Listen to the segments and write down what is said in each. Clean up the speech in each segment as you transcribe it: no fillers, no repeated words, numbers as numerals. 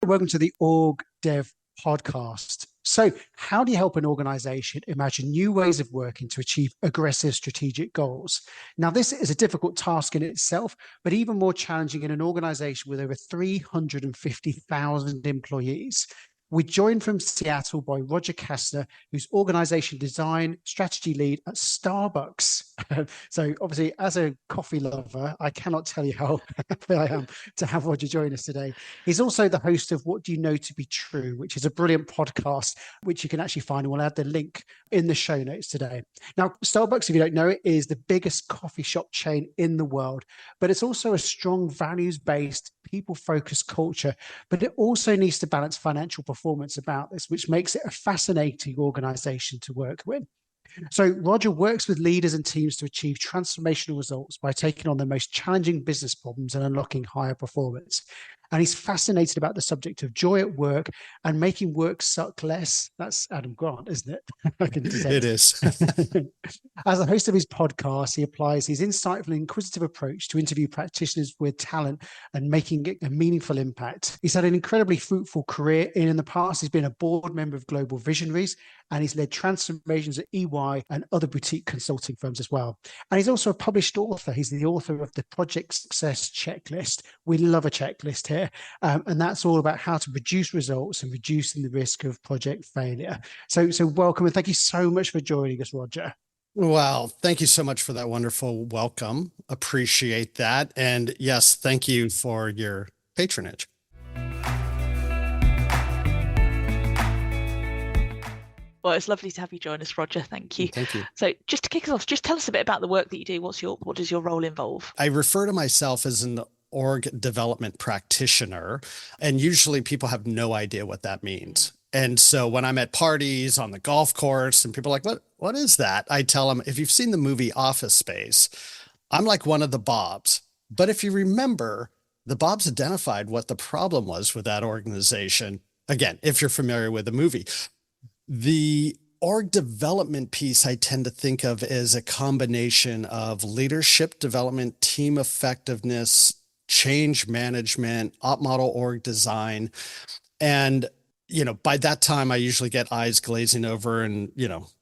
Welcome to the OrgDev podcast. So, how do you help an organization imagine new ways of working to achieve aggressive strategic goals? Now, this is a difficult task in itself, but even more challenging in an organization with over 350,000 employees. We're joined from Seattle by Roger Kastner, who's organization design strategy lead at Starbucks. So obviously, as a coffee lover, I cannot tell you how happy I am to have Roger join us today. He's also the host of What Do You Know to Be True, which is a brilliant podcast, which you can actually find. And we'll add the link in the show notes today. Now, Starbucks, if you don't know it, is the biggest coffee shop chain in the world, but it's also a strong values-based, people-focused culture, but it also needs to balance financial performance about this, which makes it a fascinating organization to work with. So Roger works with leaders and teams to achieve transformational results by taking on the most challenging business problems and unlocking higher performance. And he's fascinated about the subject of joy at work and making work suck less. That's Adam Grant, isn't it? I can detect. It is. As the host of his podcast, he applies his insightful and inquisitive approach to interview practitioners with talent and making it a meaningful impact. He's had an incredibly fruitful career. In the past, he's been a board member of Global Visionaries, and he's led transformations at EY and other boutique consulting firms as well. And he's also a published author. He's the author of the Project Success Checklist. We love a checklist here. And that's all about how to produce results and reducing the risk of project failure. So welcome, and thank you so much for joining us, Roger. Wow. Thank you so much for that wonderful welcome. Appreciate that. And yes, thank you for your patronage. Well, it's lovely to have you join us, Roger. Thank you. Thank you. So just to kick us off, just tell us a bit about the work that you do. What does your role involve? I refer to myself as an org development practitioner, and usually people have no idea what that means. And so when I'm at parties on the golf course and people are like, what is that? I tell them, if you've seen the movie Office Space, I'm like one of the Bobs. But if you remember, the Bobs identified what the problem was with that organization. Again, if you're familiar with the movie, the org development piece I tend to think of as a combination of leadership development, team effectiveness, change management, op model org design. And, by that time, I usually get eyes glazing over and,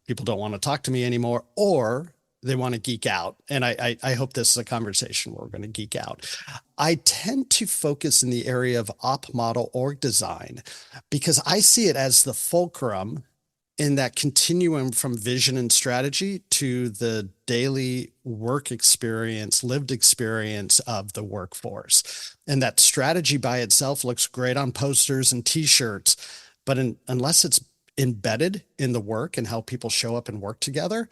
people don't want to talk to me anymore, or they want to geek out. And I hope this is a conversation where we're going to geek out. I tend to focus in the area of op model org design because I see it as the fulcrum in that continuum from vision and strategy to the daily work experience, lived experience of the workforce. And that strategy by itself looks great on posters and t-shirts, but unless it's embedded in the work and how people show up and work together,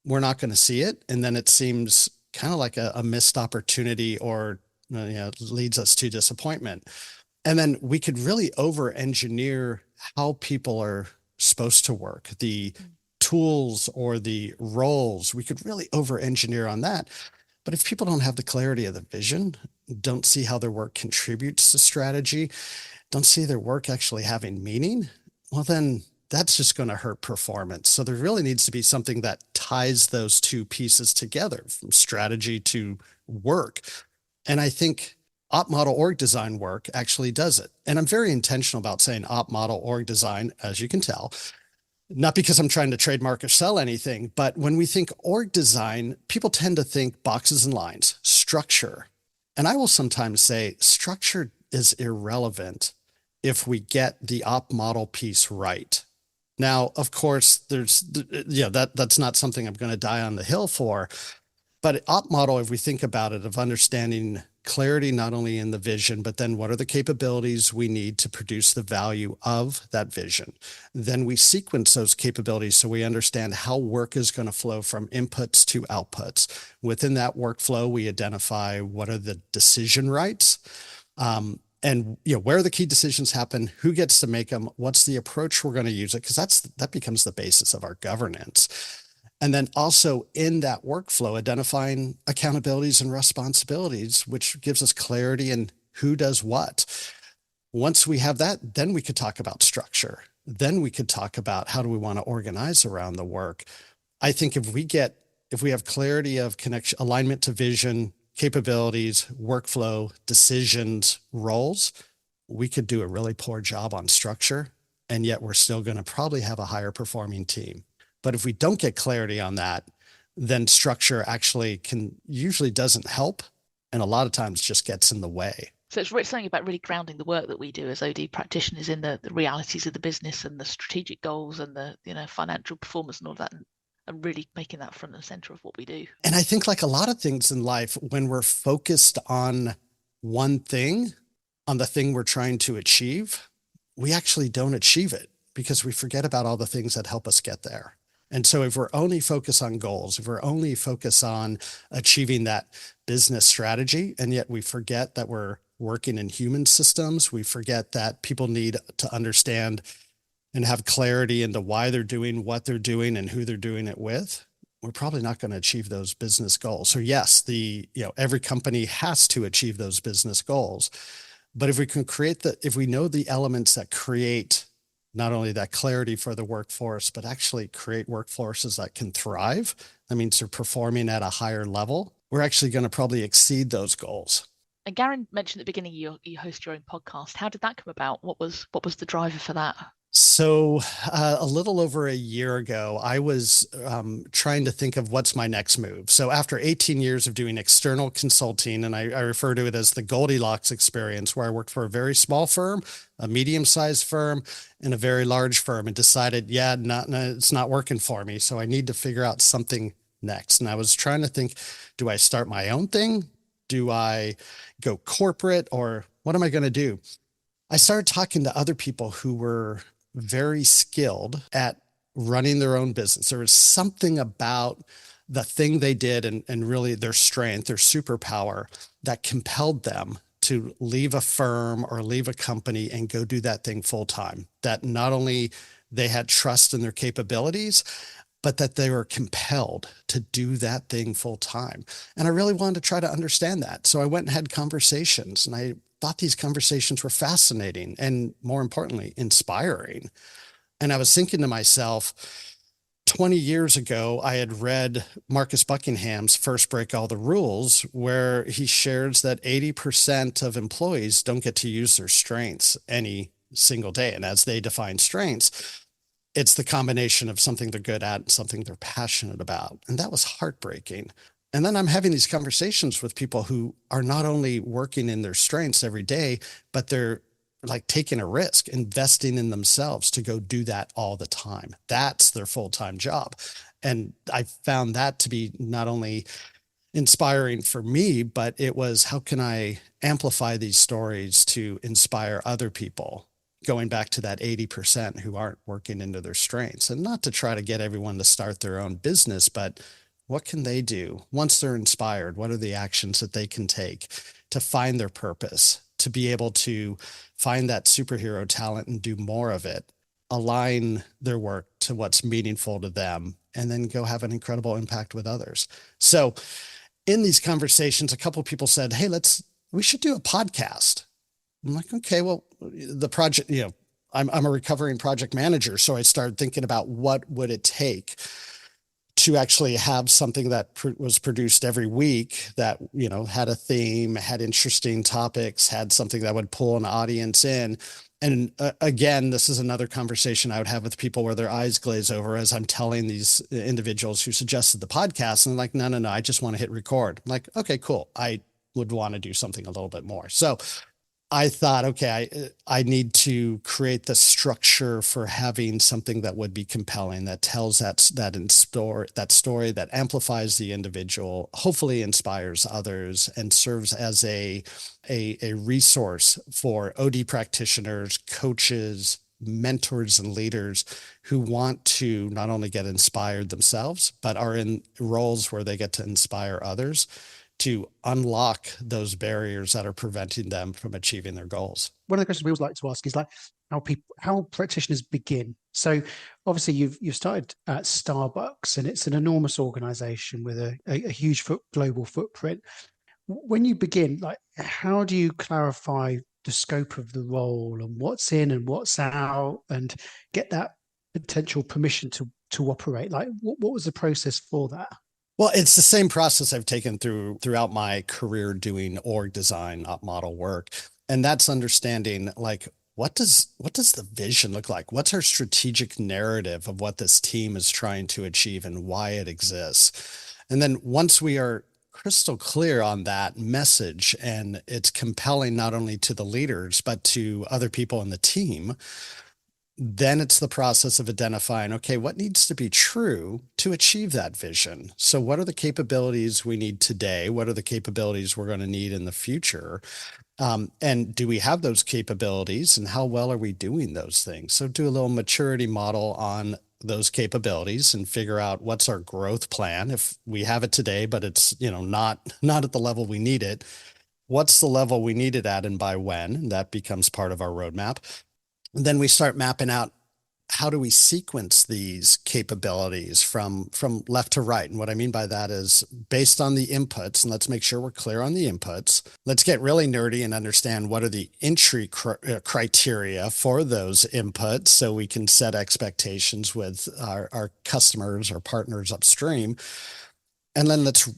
we're not going to see it. And then it seems kind of like a missed opportunity or leads us to disappointment. And then we could really over-engineer how people are supposed to work, the tools or the roles. We could really over-engineer on that. But if people don't have the clarity of the vision, don't see how their work contributes to strategy, don't see their work actually having meaning, well, then that's just going to hurt performance. So there really needs to be something that ties those two pieces together, from strategy to work. And I think op model org design work actually does it. And I'm very intentional about saying op model org design, as you can tell, not because I'm trying to trademark or sell anything, but when we think org design, people tend to think boxes and lines, structure. And I will sometimes say structure is irrelevant if we get the op model piece right. Now, of course, that's not something I'm going to die on the hill for, but op model, if we think about it, of understanding clarity, not only in the vision, but then what are the capabilities we need to produce the value of that vision? Then we sequence those capabilities so we understand how work is going to flow from inputs to outputs. Within that workflow, we identify what are the decision rights, and where the key decisions happen, who gets to make them, what's the approach we're going to use it, because that becomes the basis of our governance. And then also in that workflow, identifying accountabilities and responsibilities, which gives us clarity in who does what. Once we have that, then we could talk about structure. Then we could talk about how do we want to organize around the work. I think if we have clarity of connection, alignment to vision, capabilities, workflow, decisions, roles, we could do a really poor job on structure, and yet we're still going to probably have a higher performing team. But if we don't get clarity on that, then structure actually usually doesn't help, and a lot of times just gets in the way. So it's something about really grounding the work that we do as OD practitioners in the realities of the business and the strategic goals and the financial performance and all that, and really making that front and center of what we do. And I think like a lot of things in life, when we're focused on one thing, on the thing we're trying to achieve, we actually don't achieve it because we forget about all the things that help us get there. And so if we're only focused on goals, if we're only focused on achieving that business strategy, and yet we forget that we're working in human systems, we forget that people need to understand and have clarity into why they're doing what they're doing and who they're doing it with, we're probably not going to achieve those business goals. So yes, every company has to achieve those business goals. But if we can if we know the elements that create not only that clarity for the workforce, but actually create workforces that can thrive, that means they're performing at a higher level, we're actually going to probably exceed those goals. And Garen mentioned at the beginning you host your own podcast. How did that come about? What was the driver for that? So a little over a year ago, I was trying to think of what's my next move. So after 18 years of doing external consulting, and I refer to it as the Goldilocks experience, where I worked for a very small firm, a medium-sized firm, and a very large firm, and decided, it's not working for me. So I need to figure out something next. And I was trying to think, do I start my own thing? Do I go corporate, or what am I going to do? I started talking to other people who were very skilled at running their own business. There was something about the thing they did and really their strength, their superpower, that compelled them to leave a firm or leave a company and go do that thing full time. That not only they had trust in their capabilities, but that they were compelled to do that thing full time. And I really wanted to try to understand that. So I went and had conversations, and I thought these conversations were fascinating and, more importantly, inspiring. And I was thinking to myself, 20 years ago, I had read Marcus Buckingham's First Break All the Rules, where he shares that 80% of employees don't get to use their strengths any single day. And as they define strengths, it's the combination of something they're good at and something they're passionate about. And that was heartbreaking. And then I'm having these conversations with people who are not only working in their strengths every day, but they're like taking a risk, investing in themselves to go do that all the time. That's their full-time job. And I found that to be not only inspiring for me, but it was, how can I amplify these stories to inspire other people? Going back to that 80% who aren't working into their strengths, and not to try to get everyone to start their own business, but what can they do once they're inspired? What are the actions that they can take to find their purpose, to be able to find that superhero talent and do more of it, align their work to what's meaningful to them, and then go have an incredible impact with others. So in these conversations, a couple of people said, hey, we should do a podcast. I'm like, okay, well, the project, I'm a recovering project manager. So I started thinking about what would it take to actually have something that was produced every week that, had a theme, had interesting topics, had something that would pull an audience in. And again, this is another conversation I would have with people where their eyes glaze over as I'm telling these individuals who suggested the podcast, and they're like, no, I just want to hit record. I'm like, okay, cool. I would want to do something a little bit more. So I thought, okay, I need to create the structure for having something that would be compelling, that tells that story that amplifies the individual, hopefully inspires others, and serves as a resource for OD practitioners, coaches, mentors, and leaders who want to not only get inspired themselves, but are in roles where they get to inspire others to unlock those barriers that are preventing them from achieving their goals. One of the questions we always like to ask is how practitioners begin. So obviously you've started at Starbucks, and it's an enormous organization with a huge global footprint. When you begin, how do you clarify the scope of the role and what's in and what's out, and get that potential permission to operate? What was the process for that? Well, it's the same process I've taken throughout my career doing org design, model work. And that's understanding like what does the vision look like? What's our strategic narrative of what this team is trying to achieve and why it exists? And then once we are crystal clear on that message and it's compelling not only to the leaders but to other people in the team, then it's the process of identifying, okay, what needs to be true to achieve that vision? So what are the capabilities we need today? What are the capabilities we're going to need in the future? And do we have those capabilities and how well are we doing those things? So do a little maturity model on those capabilities and figure out what's our growth plan. If we have it today, but it's, not at the level we need it, what's the level we need it at and by when? And that becomes part of our roadmap. And then we start mapping out how do we sequence these capabilities from left to right? And what I mean by that is based on the inputs, and let's make sure we're clear on the inputs. Let's get really nerdy and understand what are the entry criteria for those inputs so we can set expectations with our customers or partners upstream. And then let's,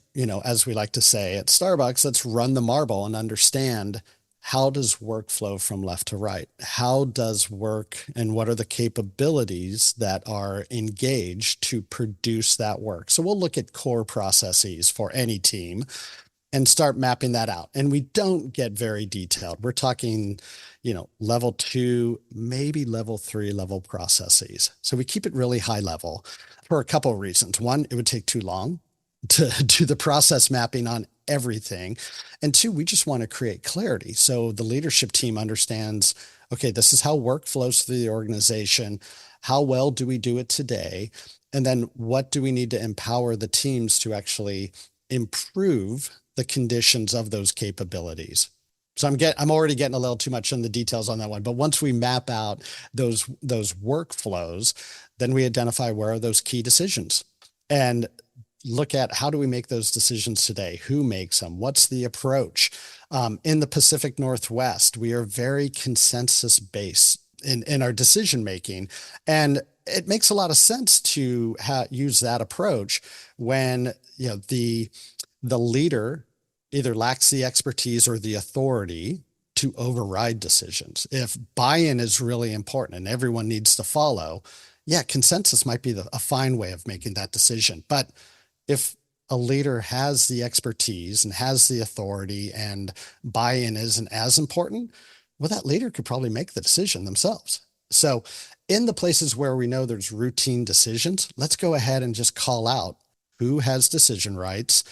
as we like to say at Starbucks, let's run the marble and understand how does work flow from left to right? How does work and what are the capabilities that are engaged to produce that work? So we'll look at core processes for any team and start mapping that out. And we don't get very detailed. We're talking, level 2, maybe level 3 level processes. So we keep it really high level for a couple of reasons. One, it would take too long to do the process mapping on everything. And 2, we just want to create clarity. So the leadership team understands, okay, this is how work flows through the organization. How well do we do it today? And then what do we need to empower the teams to actually improve the conditions of those capabilities? So I'm already getting a little too much in the details on that one. But once we map out those workflows, then we identify where are those key decisions and look at how do we make those decisions today? Who makes them? What's the approach? In the Pacific Northwest, we are very consensus based in our decision making. And it makes a lot of sense to use that approach when the leader either lacks the expertise or the authority to override decisions. If buy-in is really important and everyone needs to follow, consensus might be a fine way of making that decision. But if a leader has the expertise and has the authority and buy-in isn't as important, well, that leader could probably make the decision themselves. So in the places where we know there's routine decisions, let's go ahead and just call out who has decision rights.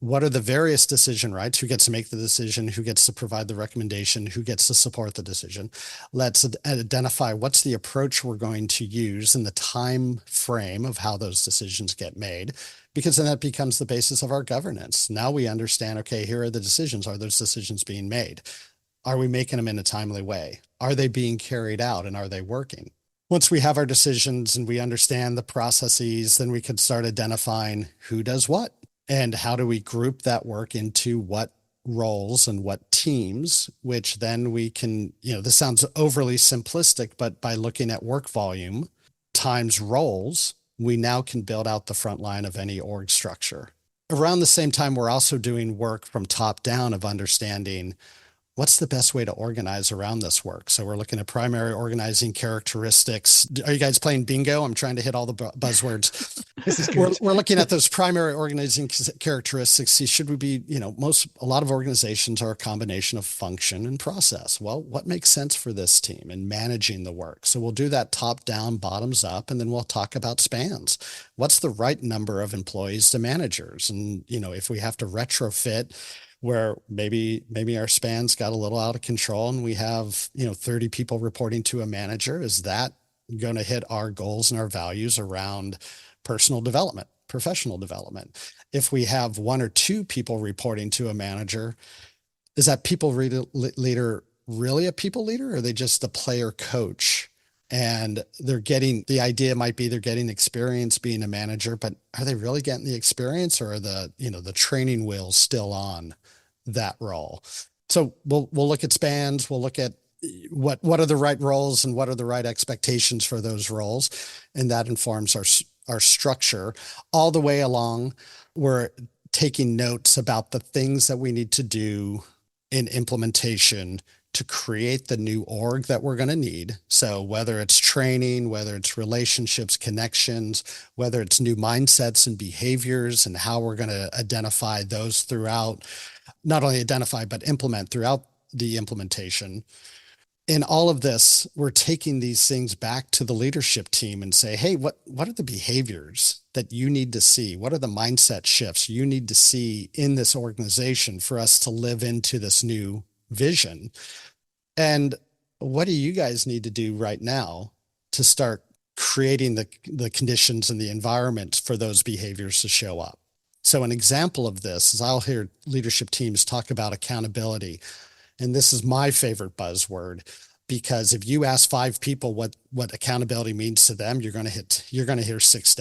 What are the various decision rights? Who gets to make the decision? Who gets to provide the recommendation? Who gets to support the decision? Let's identify what's the approach we're going to use in the time frame of how those decisions get made, because then that becomes the basis of our governance. Now we understand, okay, here are the decisions. Are those decisions being made? Are we making them in a timely way? Are they being carried out and are they working? Once we have our decisions and we understand the processes, then we can start identifying who does what. And how do we group that work into what roles and what teams, which then we can, this sounds overly simplistic, but by looking at work volume times roles, we now can build out the front line of any org structure. Around the same time, we're also doing work from top down of understanding what's the best way to organize around this work. So we're looking at primary organizing characteristics. Are you guys playing bingo? I'm trying to hit all the buzzwords. This is good. We're looking at those primary organizing characteristics. See, should we be, a lot of organizations are a combination of function and process. Well, what makes sense for this team in managing the work? So we'll do that top down, bottoms up, and then we'll talk about spans. What's the right number of employees to managers? And, if we have to retrofit where maybe our spans got a little out of control and we have, 30 people reporting to a manager, is that going to hit our goals and our values around personal development, professional development? If we have 1 or 2 people reporting to a manager, is that people leader really a people leader, or are they just a player coach? And the idea might be they're getting experience being a manager, but are they really getting the experience, or are the training wheels still on that role? So we'll look at spans. We'll look at what are the right roles and what are the right expectations for those roles. And that informs our structure all the way along. We're taking notes about the things that we need to do in implementation to create the new org that we're going to need. So whether it's training, whether it's relationships, connections, whether it's new mindsets and behaviors and how we're going to identify those throughout, not only identify, but implement throughout the implementation. In all of this, we're taking these things back to the leadership team and say, hey, what are the behaviors that you need to see? What are the mindset shifts you need to see in this organization for us to live into this new vision? And what do you guys need to do right now to start creating the conditions and the environment for those behaviors to show up? So an example of this is I'll hear leadership teams talk about accountability. And this is my favorite buzzword, because if you ask 5 people what accountability means to them, you're going to hear 6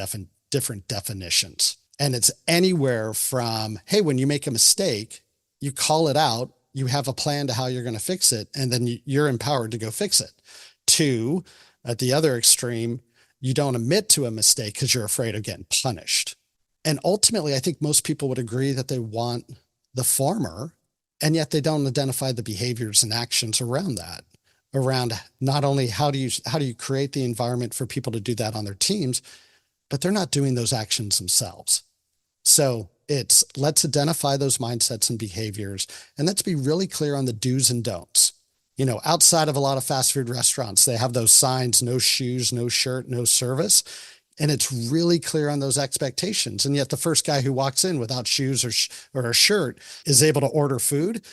different definitions. And it's anywhere from, hey, when you make a mistake, you call it out, you have a plan to how you're going to fix it, and then you're empowered to go fix it. To, at the other extreme, you don't admit to a mistake because you're afraid of getting punished. And ultimately, I think most people would agree that they want the former, and yet they don't identify the behaviors and actions around that, around not only how do you create the environment for people to do that on their teams, but they're not doing those actions themselves. So it's, let's identify those mindsets and behaviors, and let's be really clear on the do's and don'ts. You know, outside of a lot of fast food restaurants, they have those signs: no shoes, no shirt, no service. And it's really clear on those expectations. And yet the first guy who walks in without shoes or a shirt is able to order food.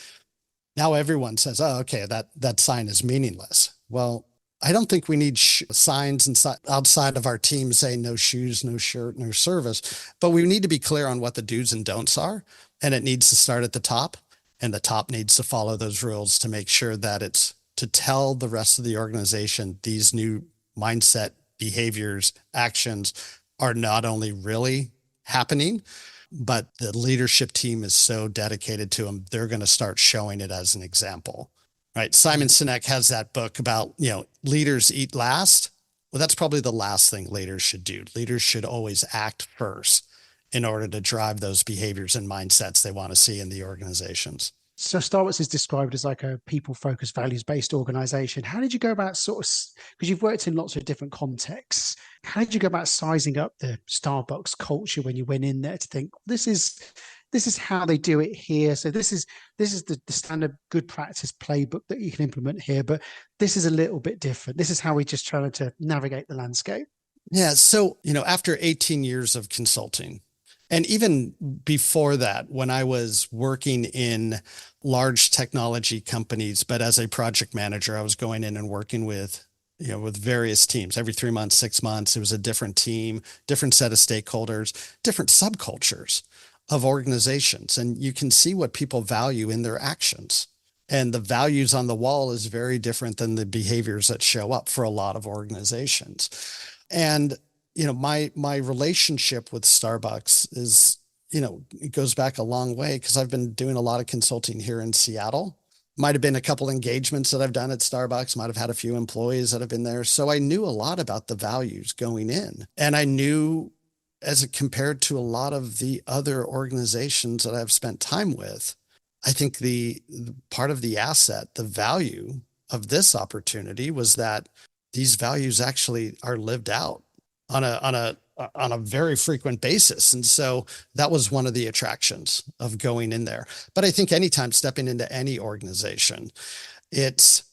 Now everyone says, oh, okay, that sign is meaningless. Well, I don't think we need signs outside of our team saying no shoes, no shirt, no service, but we need to be clear on what the do's and don'ts are. And it needs to start at the top, and the top needs to follow those rules to make sure that it's to tell the rest of the organization these new mindset behaviors, actions are not only really happening, but the leadership team is so dedicated to them, they're going to start showing it as an example, right? Simon Sinek has that book about, leaders eat last. Well, that's probably the last thing leaders should do. Leaders should always act first in order to drive those behaviors and mindsets they want to see in the organizations. So Starbucks is described as like a people-focused, values-based organization. How did you go about because you've worked in lots of different contexts, how did you go about sizing up the Starbucks culture when you went in there to think, this is how they do it here. So this is the standard good practice playbook that you can implement here, but this is a little bit different. This is how we just try to navigate the landscape. Yeah. So, after 18 years of consulting, and even before that, when I was working in large technology companies, but as a project manager, I was going in and working with various teams every 3 months, 6 months. It was a different team, different set of stakeholders, different subcultures of organizations. And you can see what people value in their actions. And the values on the wall is very different than the behaviors that show up for a lot of organizations. And my relationship with Starbucks is, it goes back a long way because I've been doing a lot of consulting here in Seattle. Might have been a couple engagements that I've done at Starbucks, might have had a few employees that have been there. So I knew a lot about the values going in. And I knew, as it compared to a lot of the other organizations that I've spent time with, I think the part of the asset, the value of this opportunity was that these values actually are lived out on a very frequent basis. And so that was one of the attractions of going in there. But I think anytime stepping into any organization, it's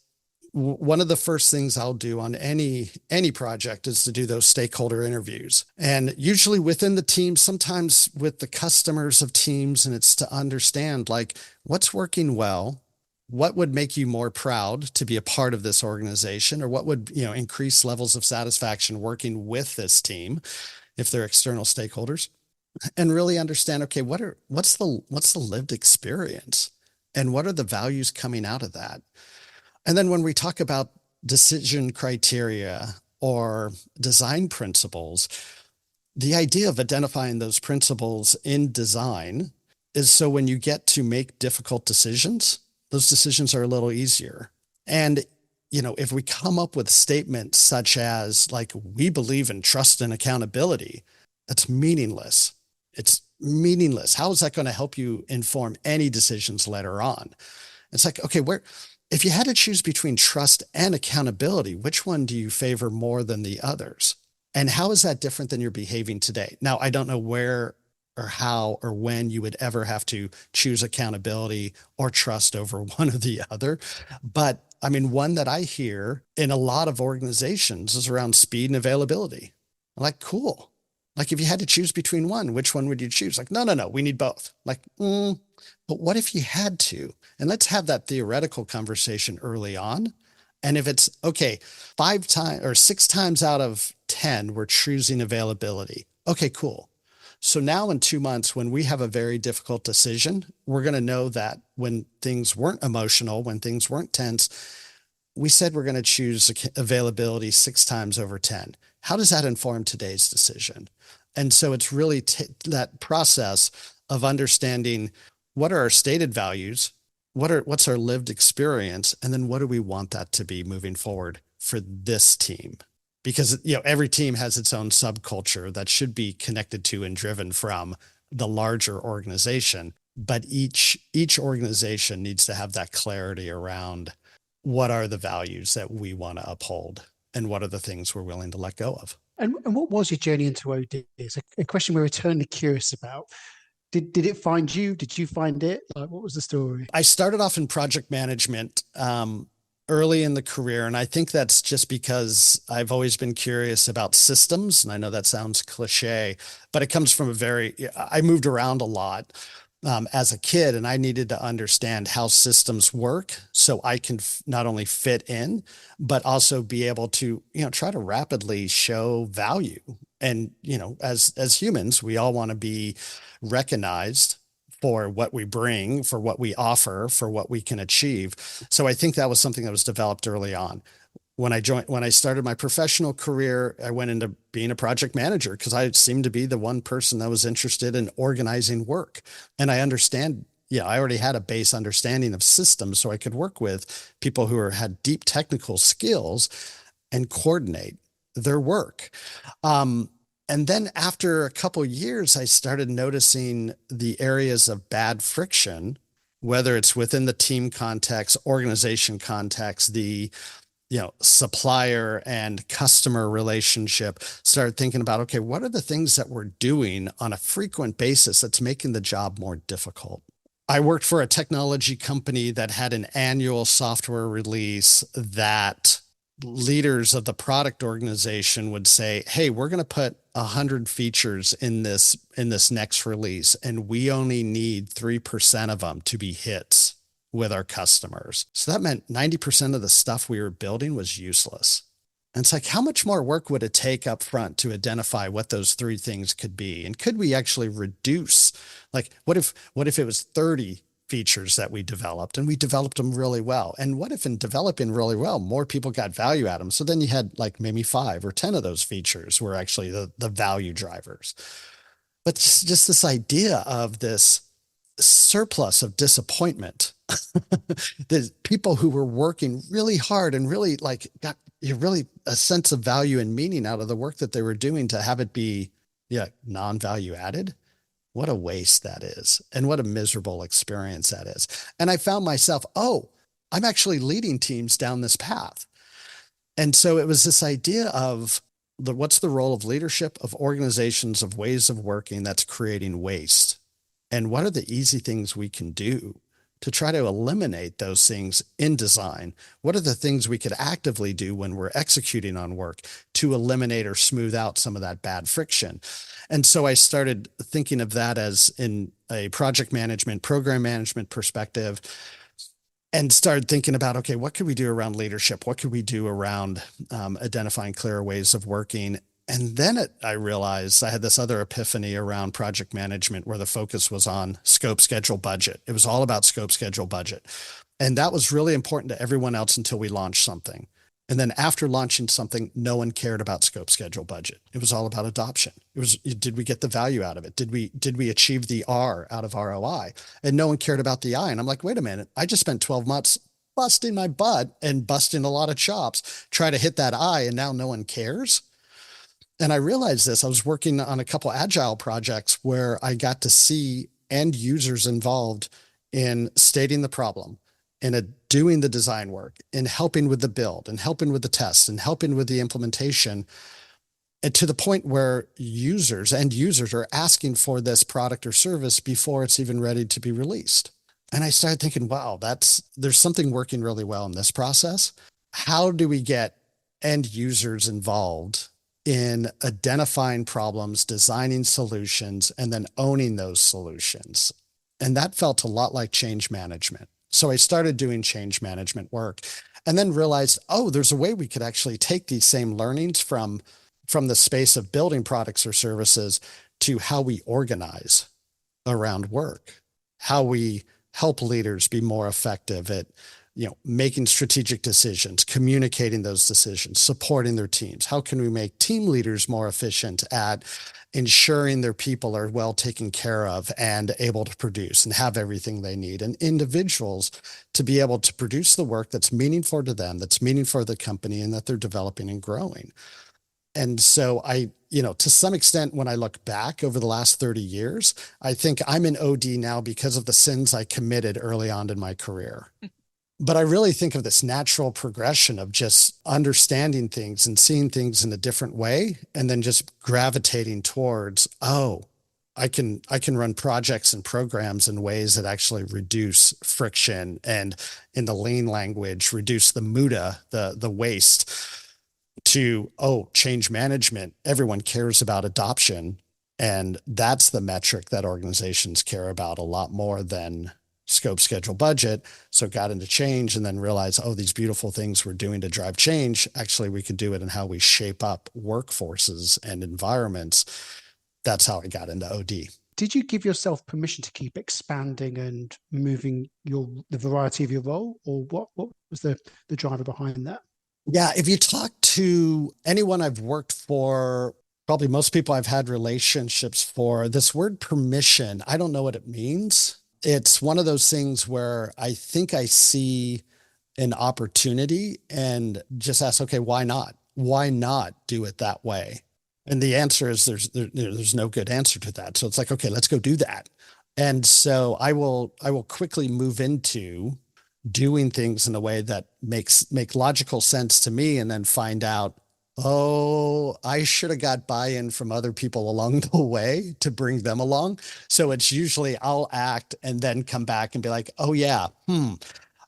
one of the first things I'll do on any project is to do those stakeholder interviews. And usually within the team, sometimes with the customers of teams, and it's to understand like what's working well, what would make you more proud to be a part of this organization, or what would, increase levels of satisfaction working with this team if they're external stakeholders, and really understand, okay, what's the lived experience and what are the values coming out of that? And then when we talk about decision criteria or design principles, the idea of identifying those principles in design is so when you get to make difficult decisions, those decisions are a little easier. And, if we come up with statements such as like, we believe in trust and accountability, that's meaningless. It's meaningless. How is that going to help you inform any decisions later on? It's like, okay, if you had to choose between trust and accountability, which one do you favor more than the others? And how is that different than you're behaving today? Now, I don't know where or how or when you would ever have to choose accountability or trust over one or the other. But I mean, one that I hear in a lot of organizations is around speed and availability. I'm like, cool. Like if you had to choose between one, which one would you choose? Like, no, no, no, we need both. Like, but what if you had to? And let's have that theoretical conversation early on. And if it's okay, 5 times or 6 times out of 10, we're choosing availability. Okay, cool. So now in 2 months, when we have a very difficult decision, we're going to know that when things weren't emotional, when things weren't tense, we said we're going to choose availability 6 times over 10. How does that inform today's decision? And so it's really that process of understanding what are our stated values, what's our lived experience, and then what do we want that to be moving forward for this team? Because every team has its own subculture that should be connected to and driven from the larger organization. But each organization needs to have that clarity around what are the values that we want to uphold and what are the things we're willing to let go of. And what was your journey into OD? It's a question we're eternally curious about. Did it find you? Did you find it? Like, what was the story? I started off in project management early in the career. And I think that's just because I've always been curious about systems. And I know that sounds cliche, but it comes from I moved around a lot as a kid, and I needed to understand how systems work so I can not only fit in, but also be able to, try to rapidly show value. And, as humans, we all want to be recognized for what we bring, for what we offer, for what we can achieve. So I think that was something that was developed early on. When I started my professional career, I went into being a project manager because I seemed to be the one person that was interested in organizing work. And I I already had a base understanding of systems, so I could work with people who had deep technical skills and coordinate their work. And then after a couple of years, I started noticing the areas of bad friction, whether it's within the team context, organization context, the supplier and customer relationship. Started thinking about, okay, what are the things that we're doing on a frequent basis that's making the job more difficult? I worked for a technology company that had an annual software release that leaders of the product organization would say, hey, we're going to put 100 features in this next release, and we only need 3% of them to be hits with our customers. So that meant 90% of the stuff we were building was useless. And it's like, how much more work would it take up front to identify what those 3 things could be? And could we actually reduce, like, what if it was 30 features that we developed and we developed them really well? And what if in developing really well, more people got value out of them? So then you had like maybe 5 or 10 of those features were actually the value drivers. But just this idea of this surplus of disappointment, the people who were working really hard and really got really a sense of value and meaning out of the work that they were doing, to have it be non-value added. What a waste that is. And what a miserable experience that is. And I found myself, I'm actually leading teams down this path. And so it was this idea of what's the role of leadership, of organizations, of ways of working that's creating waste? And what are the easy things we can do to try to eliminate those things in design? What are the things we could actively do when we're executing on work to eliminate or smooth out some of that bad friction? And so I started thinking of that as in a project management, program management perspective, and started thinking about, okay, what could we do around leadership? What could we do around identifying clearer ways of working? And then I realized I had this other epiphany around project management where the focus was on scope, schedule, budget. It was all about scope, schedule, budget. And that was really important to everyone else until we launched something. And then after launching something, no one cared about scope, schedule, budget. It was all about adoption. It was, did we get the value out of it? Did we achieve the R out of ROI? And no one cared about the I. And I'm like, wait a minute, I just spent 12 months busting my butt and busting a lot of chops, try to hit that I, and now no one cares. And I realized this. I was working on a couple agile projects where I got to see end users involved in stating the problem in a doing the design work and helping with the build and helping with the tests and helping with the implementation, and to the point where end users are asking for this product or service before it's even ready to be released. And I started thinking, wow, there's something working really well in this process. How do we get end users involved in identifying problems, designing solutions, and then owning those solutions? And that felt a lot like change management. So I started doing change management work and then realized, oh, there's a way we could actually take these same learnings from the space of building products or services to how we organize around work, how we help leaders be more effective at making strategic decisions, communicating those decisions, supporting their teams. How can we make team leaders more efficient at ensuring their people are well taken care of and able to produce and have everything they need, and individuals to be able to produce the work that's meaningful to them, that's meaningful for the company, and that they're developing and growing. And so to some extent, when I look back over the last 30 years, I think I'm in OD now because of the sins I committed early on in my career. But I really think of this natural progression of just understanding things and seeing things in a different way, and then just gravitating towards, oh, I can run projects and programs in ways that actually reduce friction, and in the lean language, reduce the muda, the waste, to, change management. Everyone cares about adoption. And that's the metric that organizations care about a lot more than scope, schedule, budget. So got into change and then realized, these beautiful things we're doing to drive change, actually we could do it in how we shape up workforces and environments. That's how I got into OD. Did you give yourself permission to keep expanding and moving the variety of your role, or what was the driver behind that? Yeah, if you talk to anyone I've worked for, probably most people I've had relationships for, this word permission, I don't know what it means. It's one of those things where I think I see an opportunity and just ask, okay, why not? Why not do it that way? And the answer is there's no good answer to that. So it's like, okay, let's go do that. And so I will quickly move into doing things in a way that make logical sense to me, and then find out, I should have got buy-in from other people along the way to bring them along. So it's usually I'll act and then come back and be like, oh yeah,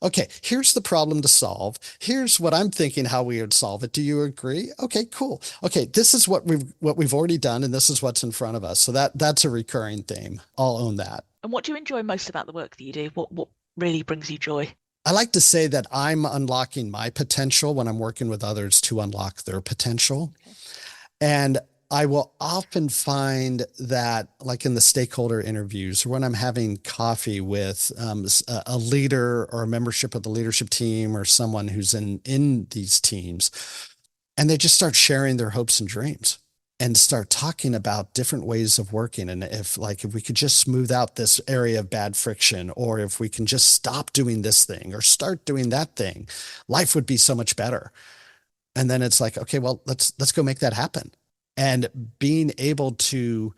okay, here's the problem to solve. Here's what I'm thinking how we would solve it. Do you agree? Okay, cool. Okay, this is what we've already done, and this is what's in front of us. So that's a recurring theme. I'll own that. And what do you enjoy most about the work that you do? What really brings you joy? I like to say that I'm unlocking my potential when I'm working with others to unlock their potential. Okay. And I will often find that, like in the stakeholder interviews, or when I'm having coffee with a leader or a membership of the leadership team, or someone who's in these teams, and they just start sharing their hopes and dreams and start talking about different ways of working. And if we could just smooth out this area of bad friction, or if we can just stop doing this thing or start doing that thing, life would be so much better. And then it's like, okay, well, let's go make that happen. And being able to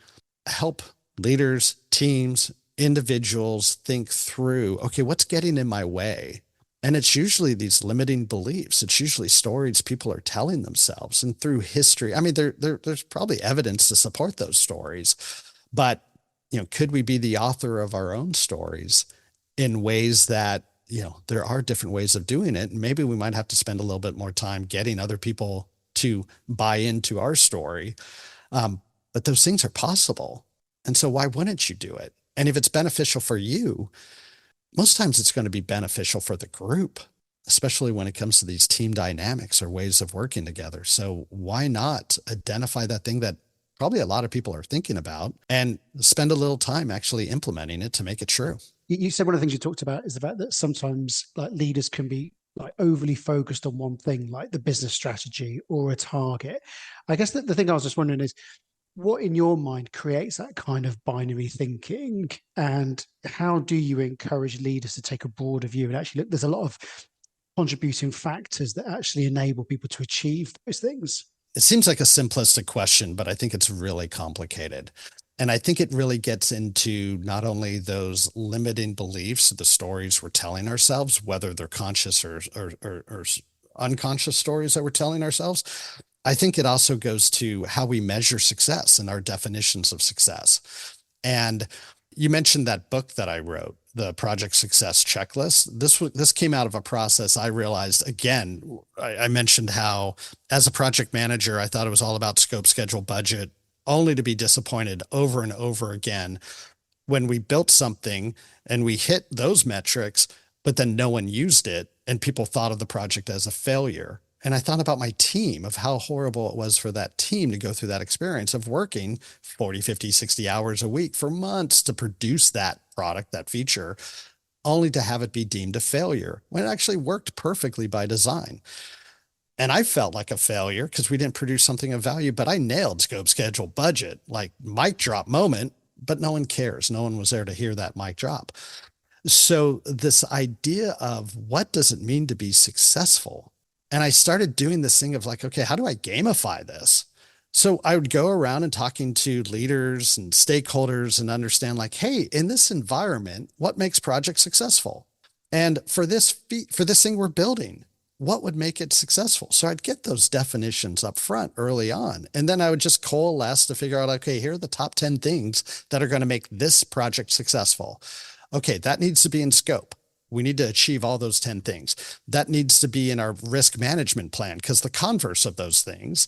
help leaders, teams, individuals think through, okay, what's getting in my way? And it's usually these limiting beliefs. It's usually stories people are telling themselves, and through history. I mean, there's probably evidence to support those stories, but could we be the author of our own stories in ways that, there are different ways of doing it. And maybe we might have to spend a little bit more time getting other people to buy into our story. But those things are possible. And so why wouldn't you do it? And if it's beneficial for you, most times it's going to be beneficial for the group, especially when it comes to these team dynamics or ways of working together. So why not identify that thing that probably a lot of people are thinking about and spend a little time actually implementing it to make it true? You said one of the things you talked about is the fact that sometimes leaders can be overly focused on one thing, like the business strategy or a target. I guess the thing I was just wondering is, what in your mind creates that kind of binary thinking, and how do you encourage leaders to take a broader view and actually look? There's a lot of contributing factors that actually enable people to achieve those things. It seems like a simplistic question, but I think it's really complicated. And I think it really gets into not only those limiting beliefs, the stories we're telling ourselves, whether they're conscious or unconscious stories that we're telling ourselves. I think it also goes to how we measure success and our definitions of success. And you mentioned that book that I wrote, the Project Success Checklist. This came out of a process. I realized, again, I mentioned how as a project manager, I thought it was all about scope, schedule, budget, only to be disappointed over and over again when we built something and we hit those metrics, but then no one used it and people thought of the project as a failure. And I thought about my team, of how horrible it was for that team to go through that experience of working 40, 50, 60 hours a week for months to produce that product, that feature, only to have it be deemed a failure when it actually worked perfectly by design. And I felt like a failure because we didn't produce something of value, but I nailed scope, schedule, budget, like mic drop moment, but no one cares. No one was there to hear that mic drop. So this idea of what does it mean to be successful? And I started doing this thing of like, okay, how do I gamify this? So I would go around and talking to leaders and stakeholders and understand like, hey, in this environment, what makes projects successful? And for this thing we're building, what would make it successful? So I'd get those definitions up front early on. And then I would just coalesce to figure out, okay, here are the top 10 things that are going to make this project successful. Okay, that needs to be in scope. We need to achieve all those 10 things. That needs to be in our risk management plan because the converse of those things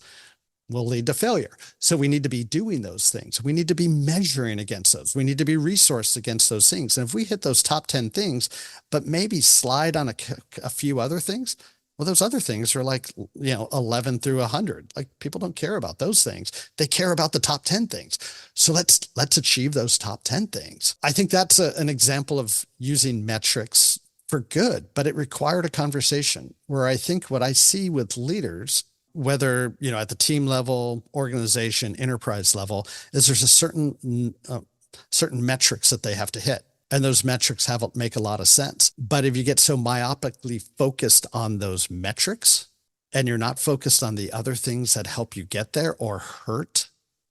will lead to failure. So we need to be doing those things. We need to be measuring against those. We need to be resourced against those things. And if we hit those top 10 things, but maybe slide on a few other things, well, those other things are like, 11 through 100. Like people don't care about those things. They care about the top 10 things. So let's achieve those top 10 things. I think that's an example of using metrics for good, but it required a conversation where I think what I see with leaders, whether, at the team level, organization, enterprise level, is there's a certain metrics that they have to hit. And those metrics make a lot of sense. But if you get so myopically focused on those metrics and you're not focused on the other things that help you get there or hurt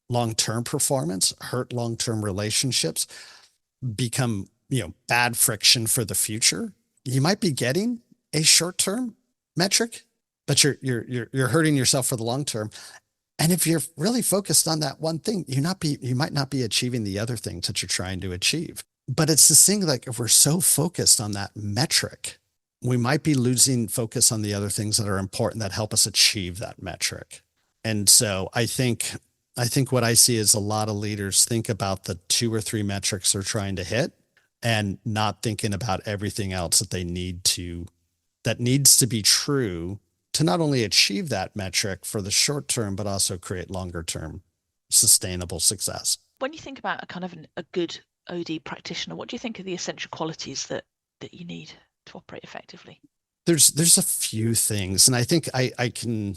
long-term performance, hurt long-term relationships, become, bad friction for the future, you might be getting a short-term metric, but you're hurting yourself for the long term. And if you're really focused on that one thing, you might not be achieving the other things that you're trying to achieve. But it's this thing like if we're so focused on that metric, we might be losing focus on the other things that are important that help us achieve that metric. And so I think what I see is a lot of leaders think about the 2 or 3 metrics they're trying to hit and not thinking about everything else that needs to be true to not only achieve that metric for the short term, but also create longer term sustainable success. When you think about a good OD practitioner, what do you think are the essential qualities that you need to operate effectively? There's a few things, and I think I can,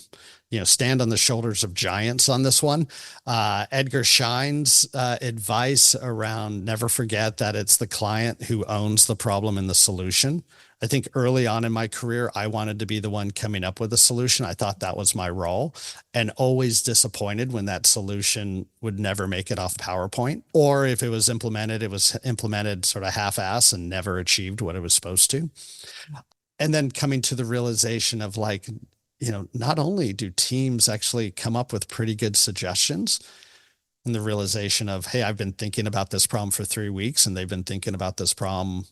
stand on the shoulders of giants on this one. Edgar Schein's advice around never forget that it's the client who owns the problem and the solution. I think early on in my career, I wanted to be the one coming up with a solution. I thought that was my role, and always disappointed when that solution would never make it off PowerPoint, or if it was implemented sort of half-ass and never achieved what it was supposed to. And then coming to the realization of like, not only do teams actually come up with pretty good suggestions, and the realization of, hey, I've been thinking about this problem for 3 weeks and they've been thinking about this problem,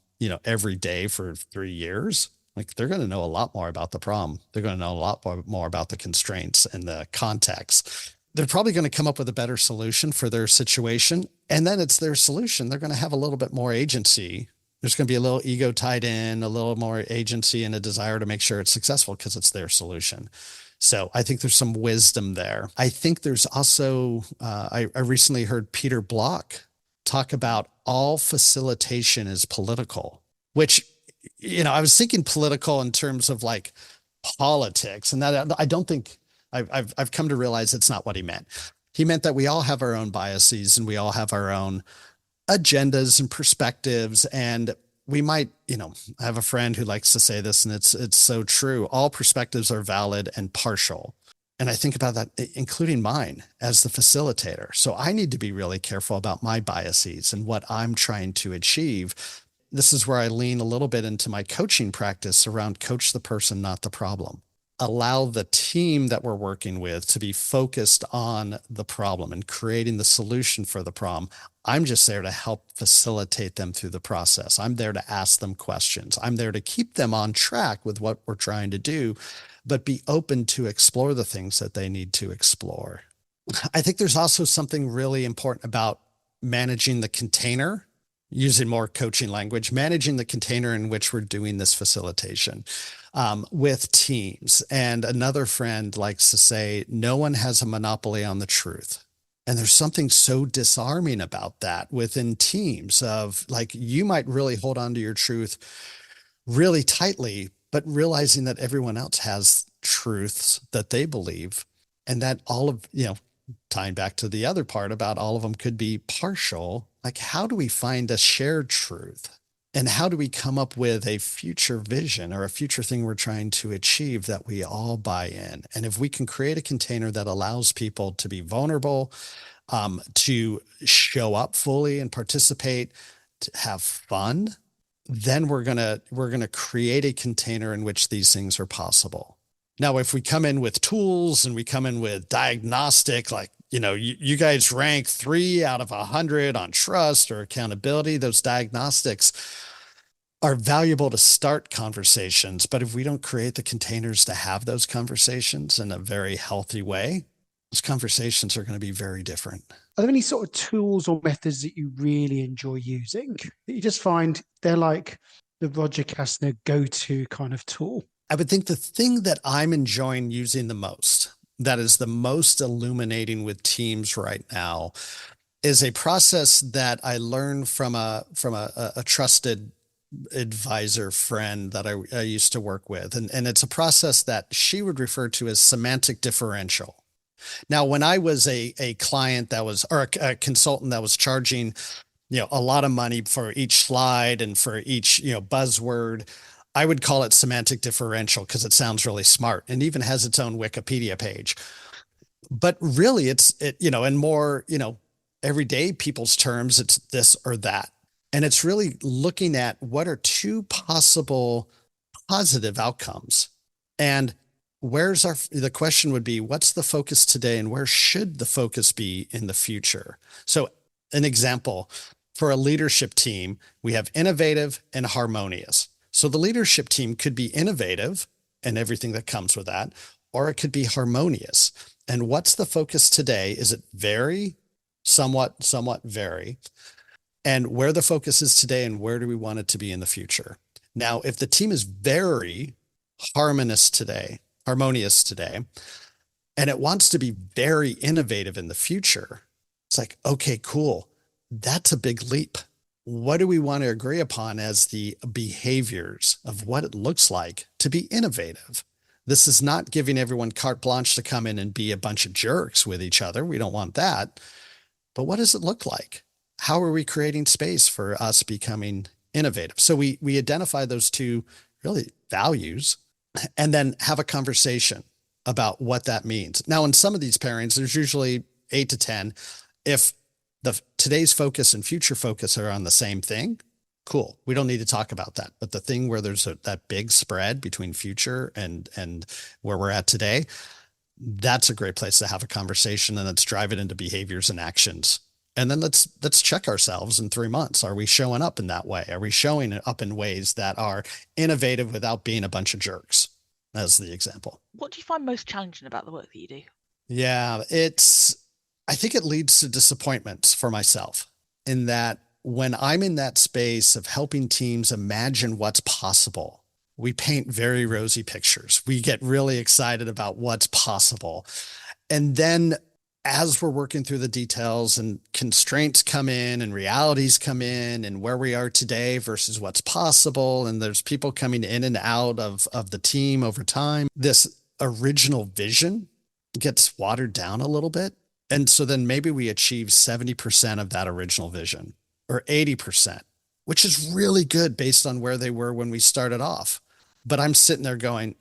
every day for 3 years. Like they're going to know a lot more about the problem. They're going to know a lot more about the constraints and the context. They're probably going to come up with a better solution for their situation. And then it's their solution. They're going to have a little bit more agency. There's going to be a little ego tied in, a little more agency and a desire to make sure it's successful because it's their solution. So I think there's some wisdom there. I think there's also, I recently heard Peter Block talk about all facilitation is political, which, I was thinking political in terms of like politics, and that I don't think I've come to realize it's not what he meant. He meant that we all have our own biases and we all have our own agendas and perspectives. And we might, I have a friend who likes to say this, and it's so true. All perspectives are valid and partial. And I think about that, including mine as the facilitator. So I need to be really careful about my biases and what I'm trying to achieve. This is where I lean a little bit into my coaching practice around coach the person, not the problem. Allow the team that we're working with to be focused on the problem and creating the solution for the problem. I'm just there to help facilitate them through the process. I'm there to ask them questions. I'm there to keep them on track with what we're trying to do, but be open to explore the things that they need to explore. I think there's also something really important about managing the container, using more coaching language, managing the container in which we're doing this facilitation with teams. And another friend likes to say, no one has a monopoly on the truth. And there's something so disarming about that within teams of like, you might really hold on to your truth really tightly, but realizing that everyone else has truths that they believe, and that all of, tying back to the other part about all of them could be partial. Like, how do we find a shared truth? And how do we come up with a future vision or a future thing we're trying to achieve that we all buy in? And if we can create a container that allows people to be vulnerable, to show up fully and participate, to have fun, then we're gonna create a container in which these things are possible. Now, if we come in with tools and we come in with diagnostic, like, you guys rank 3 out of 100 on trust or accountability, those diagnostics are valuable to start conversations. But if we don't create the containers to have those conversations in a very healthy way, those conversations are going to be very different. Are there any sort of tools or methods that you really enjoy using that you just find they're like the Roger Kastner go-to kind of tool? I would think the thing that I'm enjoying using the most, that is the most illuminating with teams right now, is a process that I learned from a trusted advisor friend that I used to work with. And it's a process that she would refer to as semantic differential. Now, when I was a client that was, or a consultant that was charging, a lot of money for each slide and for each, buzzword, I would call it semantic differential because it sounds really smart and even has its own Wikipedia page. But really in more, everyday people's terms, it's this or that. And it's really looking at what are 2 possible positive outcomes. And the question would be, what's the focus today and where should the focus be in the future? So an example, for a leadership team, we have innovative and harmonious. So the leadership team could be innovative and everything that comes with that, or it could be harmonious. And what's the focus today? Is it very, somewhat, very? And where the focus is today and where do we want it to be in the future? Now, if the team is very harmonious today, and it wants to be very innovative in the future, it's like, okay, cool. That's a big leap. What do we want to agree upon as the behaviors of what it looks like to be innovative? This is not giving everyone carte blanche to come in and be a bunch of jerks with each other. We don't want that. But what does it look like? How are we creating space for us becoming innovative? So we identify those 2 really values and then have a conversation about what that means. Now, in some of these pairings, there's usually 8 to 10. If today's focus and future focus are on the same thing, cool. We don't need to talk about that. But the thing where there's that big spread between future and where we're at today, that's a great place to have a conversation, and let's drive it into behaviors and actions. And then let's check ourselves in 3 months. Are we showing up in that way? Are we showing up in ways that are innovative without being a bunch of jerks, as the example? What do you find most challenging about the work that you do? Yeah, I think it leads to disappointments for myself, in that when I'm in that space of helping teams imagine what's possible, we paint very rosy pictures. We get really excited about what's possible. And then as we're working through the details and constraints come in and realities come in and where we are today versus what's possible, and there's people coming in and out of the team over time, this original vision gets watered down a little bit. And so then maybe we achieve 70% of that original vision or 80%, which is really good based on where they were when we started off. But I'm sitting there going,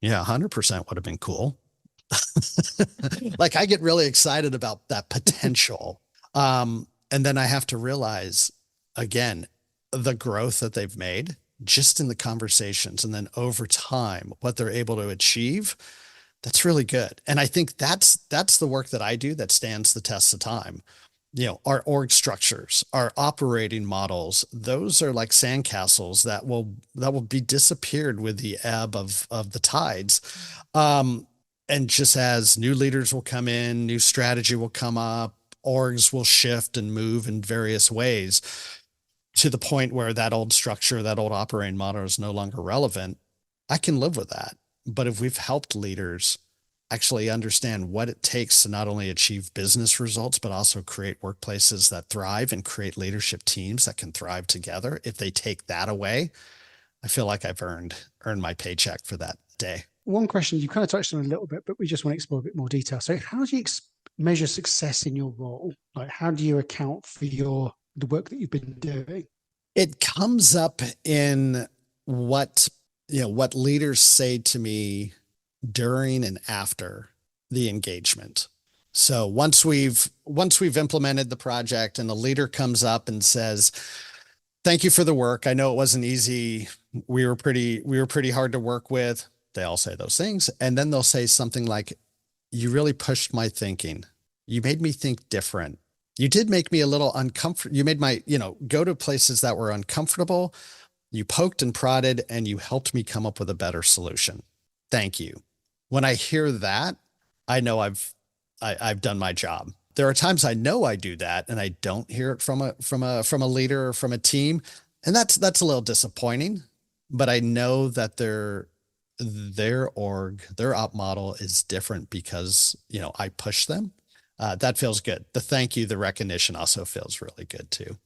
yeah, 100% would have been cool. Like I get really excited about that potential. And then I have to realize again, the growth that they've made just in the conversations and then over time, what they're able to achieve. That's really good. And I think that's the work that I do that stands the test of time. Our org structures, our operating models, those are like sandcastles that will be disappeared with the ebb of the tides. And just as new leaders will come in, new strategy will come up, orgs will shift and move in various ways to the point where that old structure, that old operating model is no longer relevant. I can live with that. But if we've helped leaders actually understand what it takes to not only achieve business results, but also create workplaces that thrive and create leadership teams that can thrive together, if they take that away, I feel like I've earned my paycheck for that day. One question you kind of touched on a little bit, but we just want to explore a bit more detail. So how do you measure success in your role? Like, how do you account for the work that you've been doing? It comes up in what leaders say to me during and after the engagement. So once we've implemented the project and the leader comes up and says, "Thank you for the work. I know it wasn't easy. We were pretty hard to work with." They all say those things. And then they'll say something like, "You really pushed my thinking. You made me think different. You did make me a little uncomfortable. You made my, go to places that were uncomfortable. You poked and prodded and you helped me come up with a better solution. Thank you." When I hear that, I know I've done my job. There are times I know I do that and I don't hear it from a leader or from a team. And that's a little disappointing, but I know that their op model is different because, I push them. That feels good. The thank you, the recognition also feels really good too.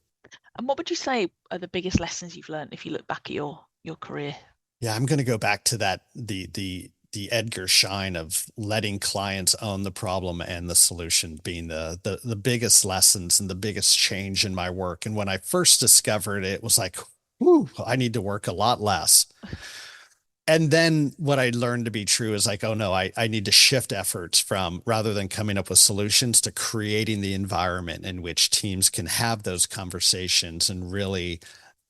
And what would you say are the biggest lessons you've learned if you look back at your career? Yeah, I'm going to go back to that, the Edgar Schein of letting clients own the problem and the solution being the biggest lessons and the biggest change in my work. And when I first discovered it, it was like, whoo, I need to work a lot less. And then what I learned to be true is like, oh no, I need to shift efforts from, rather than coming up with solutions, to creating the environment in which teams can have those conversations in really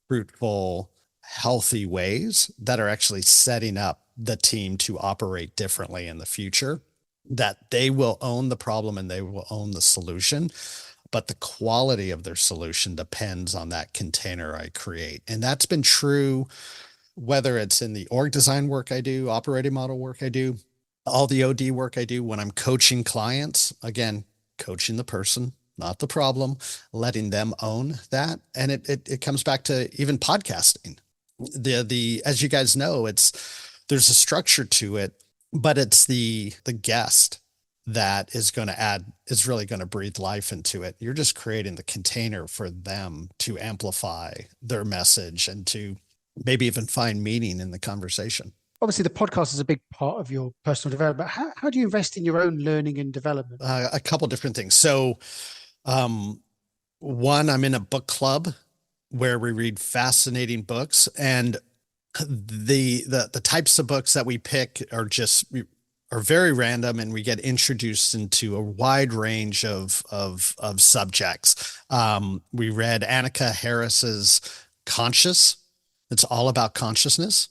fruitful, healthy ways that are actually setting up the team to operate differently in the future, that they will own the problem and they will own the solution. But the quality of their solution depends on that container I create. And that's been true whether it's in the org design work I do, operating model work I do, all the OD work I do, when I'm coaching clients, again, coaching the person, not the problem, letting them own that. And it comes back to even podcasting. As you guys know, there's a structure to it, but it's the guest that is really going to breathe life into it. You're just creating the container for them to amplify their message and to maybe even find meaning in the conversation. Obviously, the podcast is a big part of your personal development. How do you invest in your own learning and development? A couple different things. So, one, I'm in a book club where we read fascinating books, and the types of books that we pick are very random, and we get introduced into a wide range of subjects. We read Annika Harris's Conscious. It's all about consciousness,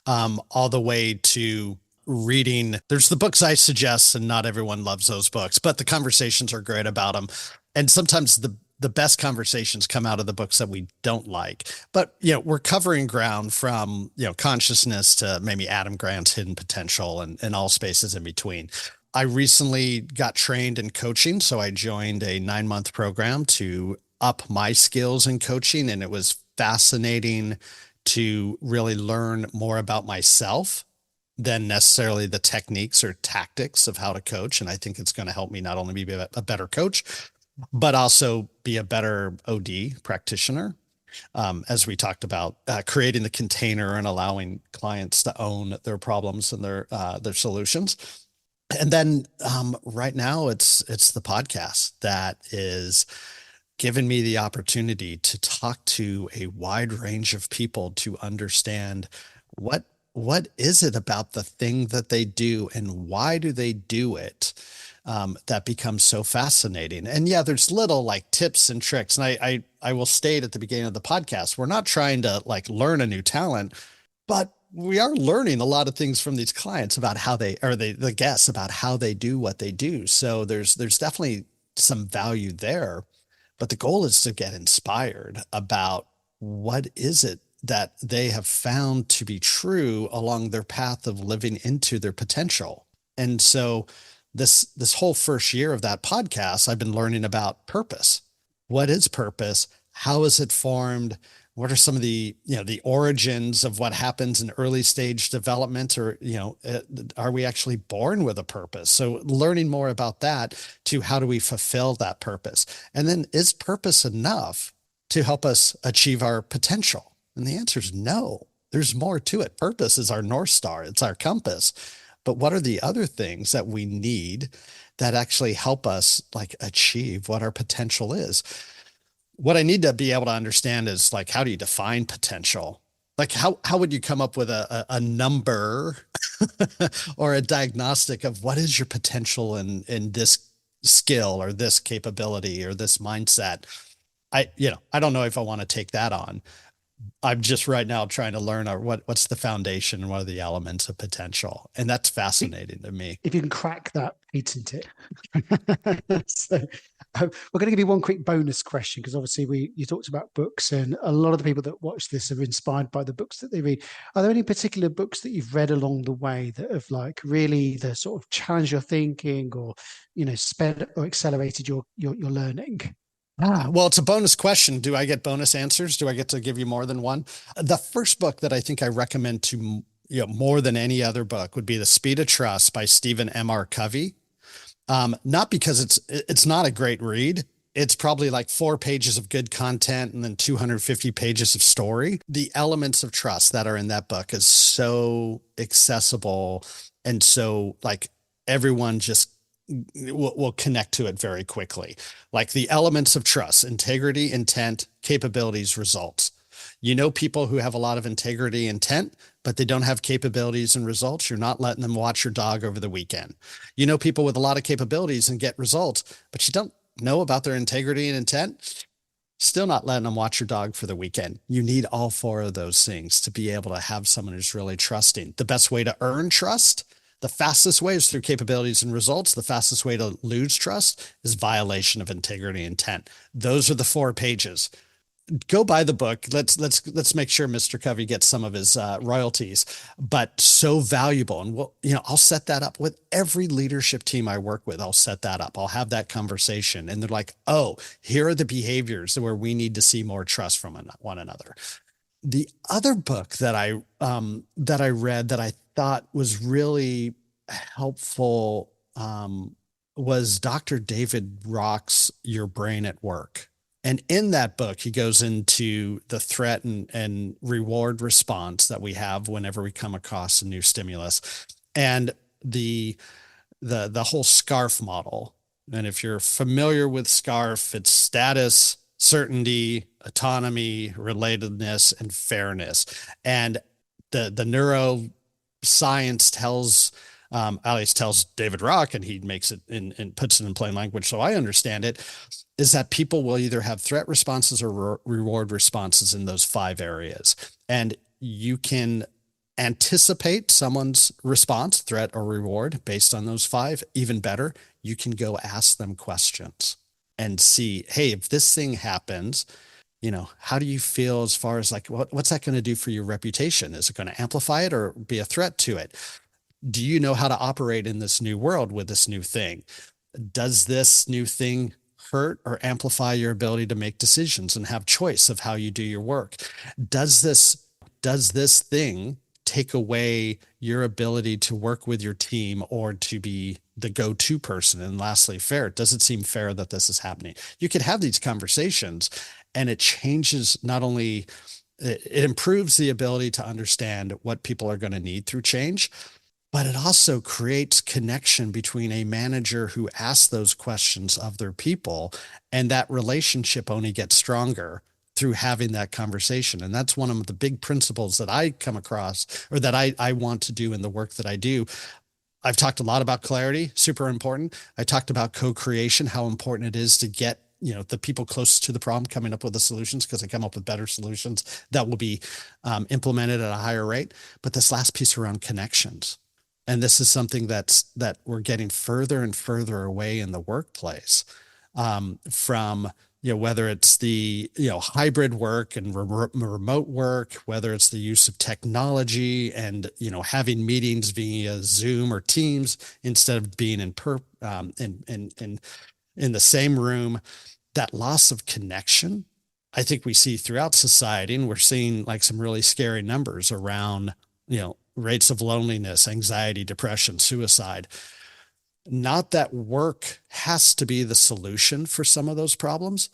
all the way to reading. There's the books I suggest, and not everyone loves those books, but the conversations are great about them. And sometimes the best conversations come out of the books that we don't like. But, we're covering ground from, consciousness to maybe Adam Grant's Hidden Potential and all spaces in between. I recently got trained in coaching, so I joined a 9-month program to up my skills in coaching, and it was fascinating to really learn more about myself than necessarily the techniques or tactics of how to coach. And I think it's going to help me not only be a better coach, but also be a better OD practitioner. As we talked about, creating the container and allowing clients to own their problems and their solutions. And then right now it's the podcast that is given me the opportunity to talk to a wide range of people to understand what what is it about the thing that they do and why do they do it? That becomes so fascinating. And yeah, there's little like tips and tricks. And I will state at the beginning of the podcast, we're not trying to like learn a new talent, but we are learning a lot of things from these clients about how they, or the guests about how they do what they do. So there's definitely some value there, but the goal is to get inspired about what is it that they have found to be true along their path of living into their potential. And so this whole first year of that podcast, I've been learning about purpose. What is purpose? How is it formed? What are some of the, the origins of what happens in early stage development, or, are we actually born with a purpose? So learning more about that, to how do we fulfill that purpose? And then, is purpose enough to help us achieve our potential? And the answer is no. There's more to it. Purpose is our North Star. It's our compass. But what are the other things that we need that actually help us like achieve what our potential is? What I need to be able to understand is like, how do you define potential? Like how would you come up with a number or a diagnostic of what is your potential in this skill or this capability or this mindset? I don't know if I want to take that on. I'm just right now trying to learn what's the foundation and what are the elements of potential. And that's fascinating to me. If you can crack that, patent it. So we're going to give you one quick bonus question, because obviously you talked about books, and a lot of the people that watch this are inspired by the books that they read. Are there any particular books that you've read along the way that have like really the sort of challenged your thinking, or, sped or accelerated your learning? Well, it's a bonus question. Do I get bonus answers? Do I get to give you more than one? The first book that I think I recommend to more than any other book would be The Speed of Trust by Stephen M.R. Covey. Not because it's not a great read. It's probably like 4 pages of good content and then 250 pages of story. The elements of trust that are in that book is so accessible, and so like everyone just will connect to it very quickly. Like the elements of trust: integrity, intent, capabilities, results. People who have a lot of integrity, intent, but they don't have capabilities and results. You're not letting them watch your dog over the weekend. People with a lot of capabilities and get results, but you don't know about their integrity and intent. Still not letting them watch your dog for the weekend. You need all 4 of those things to be able to have someone who's really trusting. The best way to earn trust, the fastest way, is through capabilities and results. The fastest way to lose trust is violation of integrity and intent. Those are the 4 pages. Go buy the book. Let's make sure Mr. Covey gets some of his royalties, but so valuable. And I'll set that up with every leadership team I work with. I'll set that up. I'll have that conversation, and they're like, "Oh, here are the behaviors where we need to see more trust from one another." The other book that I read that I thought was really helpful was Dr. David Rock's Your Brain at Work. And in that book, he goes into the threat and reward response that we have whenever we come across a new stimulus, and the whole SCARF model. And if you're familiar with SCARF, it's status, certainty, autonomy, relatedness, and fairness. And the neuroscience tells, at least tells David Rock, and he makes it and puts it in plain language so I understand it, is that people will either have threat responses or reward responses in those 5 areas. And you can anticipate someone's response, threat or reward, based on those 5. Even better, you can go ask them questions and see, hey, if this thing happens, how do you feel as far as like, what's that going to do for your reputation? Is it going to amplify it or be a threat to it? Do you know how to operate in this new world with this new thing? Does this new thing hurt or amplify your ability to make decisions and have choice of how you do your work? Does this thing take away your ability to work with your team or to be the go-to person? And lastly, fair. Does it seem fair that this is happening? You could have these conversations, and it changes, not only it improves the ability to understand what people are going to need through change, but it also creates connection between a manager who asks those questions of their people, and that relationship only gets stronger through having that conversation. And that's one of the big principles that I come across, or that I want to do in the work that I do. I've talked a lot about clarity, super important. I talked about co-creation, how important it is to get, the people closest to the problem coming up with the solutions, because they come up with better solutions that will be implemented at a higher rate. But this last piece around connections, and this is something that we're getting further and further away in the workplace, from, whether it's the, hybrid work and remote work, whether it's the use of technology and, having meetings via Zoom or Teams instead of being in the same room. That loss of connection, I think we see throughout society, and we're seeing like some really scary numbers around, rates of loneliness, anxiety, depression, suicide. Not that work has to be the solution for some of those problems,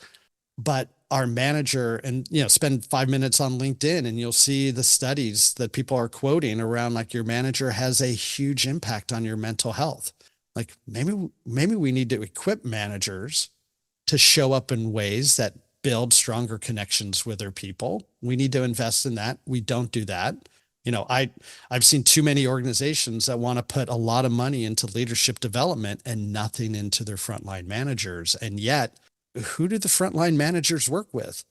but our manager, and, spend 5 minutes on LinkedIn and you'll see the studies that people are quoting around, like, your manager has a huge impact on your mental health. Like, maybe we need to equip managers to show up in ways that build stronger connections with their people. We need to invest in that. We don't do that. I've seen too many organizations that want to put a lot of money into leadership development and nothing into their frontline managers. And yet, who do the frontline managers work with?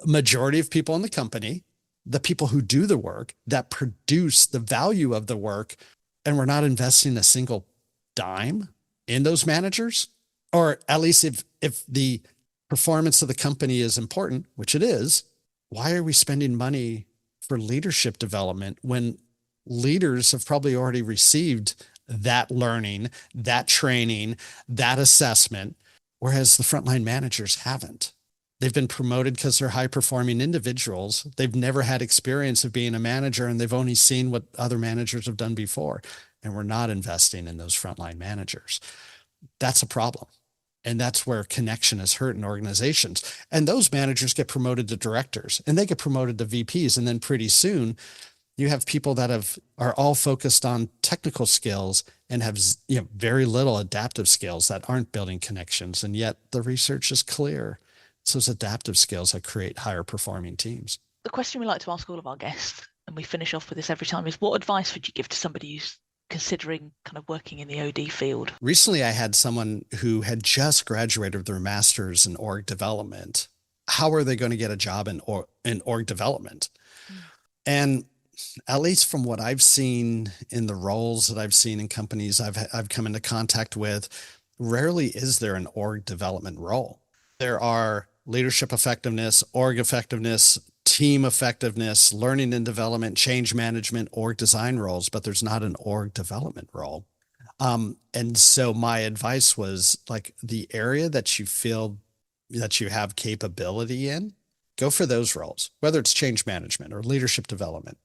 Majority of people in the company, the people who do the work, that produce the value of the work. And we're not investing a single dime in those managers. Or at least if the performance of the company is important, which it is, why are we spending money for leadership development when leaders have probably already received that learning, that training, that assessment, whereas the frontline managers haven't? They've been promoted because they're high-performing individuals. They've never had experience of being a manager, and they've only seen what other managers have done before. And we're not investing in those frontline managers. That's a problem. And that's where connection is hurt in organizations. And those managers get promoted to directors, and they get promoted to VPs. And then pretty soon you have people that are all focused on technical skills and have, very little adaptive skills that aren't building connections. And yet the research is clear. It's those adaptive skills that create higher performing teams. The question we like to ask all of our guests, and we finish off with this every time, is what advice would you give to somebody who's considering kind of working in the OD field? Recently, I had someone who had just graduated with their master's in org development. How are they going to get a job in org development? And at least from what I've seen in the roles that I've seen in companies I've come into contact with, rarely is there an org development role. There are leadership effectiveness, org effectiveness, team effectiveness, learning and development, change management, org design roles, but there's not an org development role. And so my advice was, like, the area that you feel that you have capability in, go for those roles, whether it's change management or leadership development,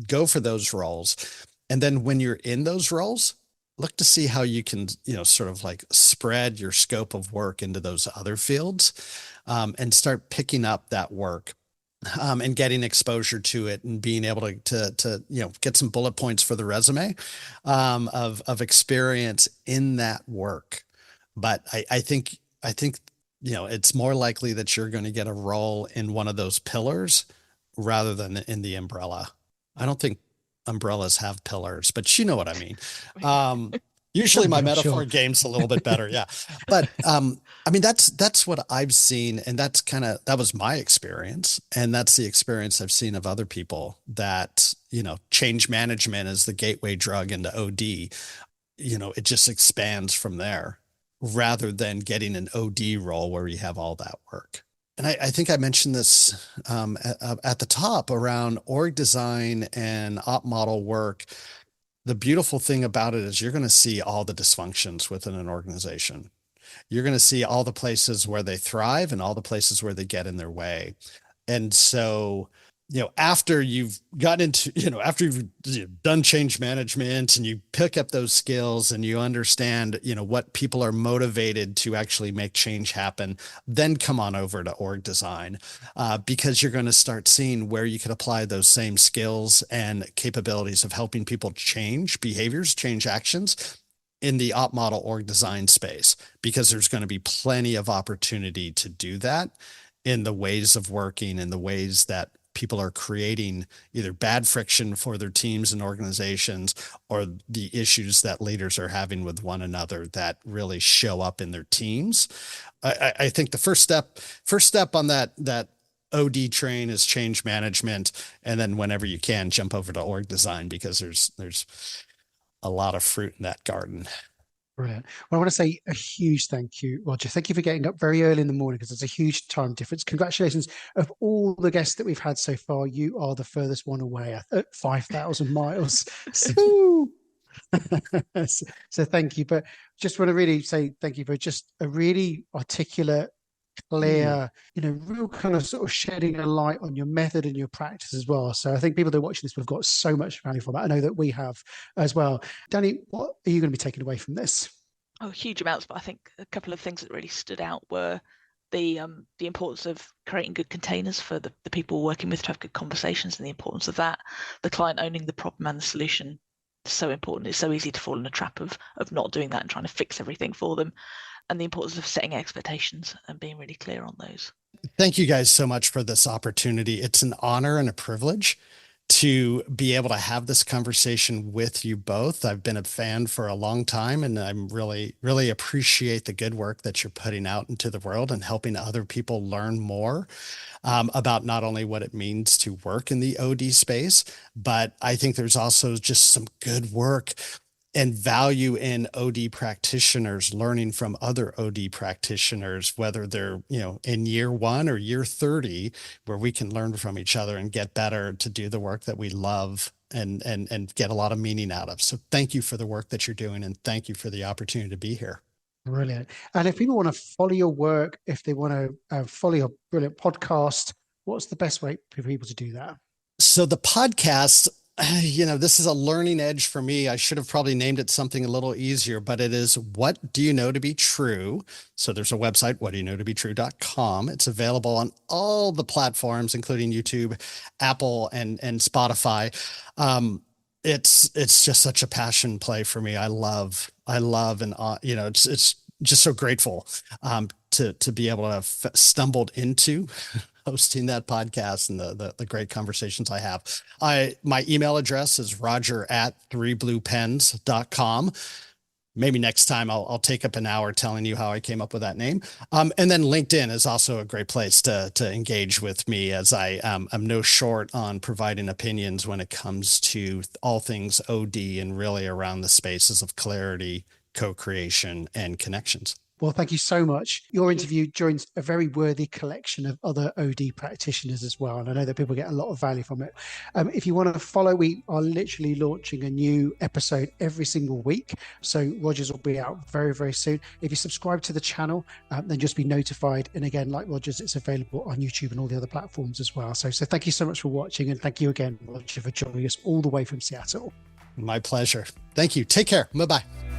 go for those roles. And then when you're in those roles, look to see how you can, sort of like spread your scope of work into those other fields, and start picking up that work. And getting exposure to it and being able to get some bullet points for the resume, of experience in that work. But I think it's more likely that you're going to get a role in one of those pillars rather than in the umbrella. I don't think umbrellas have pillars, but you know what I mean. Usually my metaphor game's a little bit better. Yeah. But, that's what I've seen. And that was my experience. And that's the experience I've seen of other people, that, change management is the gateway drug into OD. It just expands from there rather than getting an OD role where you have all that work. And I think I mentioned this at the top around org design and op model work. The beautiful thing about it is you're going to see all the dysfunctions within an organization. You're going to see all the places where they thrive and all the places where they get in their way. And so, after you've gotten into, after you've done change management and you pick up those skills and you understand, what people are motivated to actually make change happen, then come on over to org design, because you're going to start seeing where you can apply those same skills and capabilities of helping people change behaviors, change actions in the op model org design space, because there's going to be plenty of opportunity to do that. in the ways of working and the ways that people are creating either bad friction for their teams and organizations, or the issues that leaders are having with one another that really show up in their teams. I think the first step on that OD train is change management. And then whenever you can, jump over to org design, because there's a lot of fruit in that garden. Brilliant. Well, I want to say a huge thank you, Roger. Thank you for getting up very early in the morning, because there's a huge time difference. Congratulations. Of all the guests that we've had so far, you are the furthest one away at 5,000 miles. So, so thank you. But just want to really say thank you for just a really articulate, clear, real kind of sort of shedding a light on your method and your practice as well. So I think people that are watching this will have got so much value from that. I know that we have as well. Danny, what are you going to be taking away from this? Oh, huge amounts, but I think a couple of things that really stood out were the importance of creating good containers for the people working with to have good conversations, and the importance of that, the client owning the problem and the solution is so important. It's so easy to fall in a trap of not doing that and trying to fix everything for them. And the importance of setting expectations and being really clear on those. Thank you guys so much for this opportunity. It's an honor and a privilege to be able to have this conversation with you both. I've been a fan for a long time, and I'm really, really appreciate the good work that you're putting out into the world and helping other people learn more about not only what it means to work in the OD space, but I think there's also just some good work and value in OD practitioners learning from other OD practitioners, whether they're, in year 1 or year 30, where we can learn from each other and get better to do the work that we love and get a lot of meaning out of. So thank you for the work that you're doing, and thank you for the opportunity to be here. Brilliant. And if people want to follow your work, if they want to follow your brilliant podcast, what's the best way for people to do that? So the podcast, this is a learning edge for me. I should have probably named it something a little easier, but it is What Do You Know to Be True? So there's a website, whatdoyouknowtobetrue.com. It's available on all the platforms, including YouTube, Apple, and Spotify. It's just such a passion play for me. I love, and it's just so grateful to be able to have stumbled into hosting that podcast and the great conversations I have. My email address is roger@threebluepens.com. Maybe next time I'll take up an hour telling you how I came up with that name. And then LinkedIn is also a great place to engage with me, as I'm no short on providing opinions when it comes to all things OD and really around the spaces of clarity, co-creation, and connections. Well, thank you so much. Your interview joins a very worthy collection of other OD practitioners as well. And I know that people get a lot of value from it. If you want to follow, we are literally launching a new episode every single week. So Roger's will be out very, very soon. If you subscribe to the channel, then just be notified. And again, like Roger's, it's available on YouTube and all the other platforms as well. So thank you so much for watching. And thank you again, Roger, for joining us all the way from Seattle. My pleasure. Thank you. Take care. Bye-bye.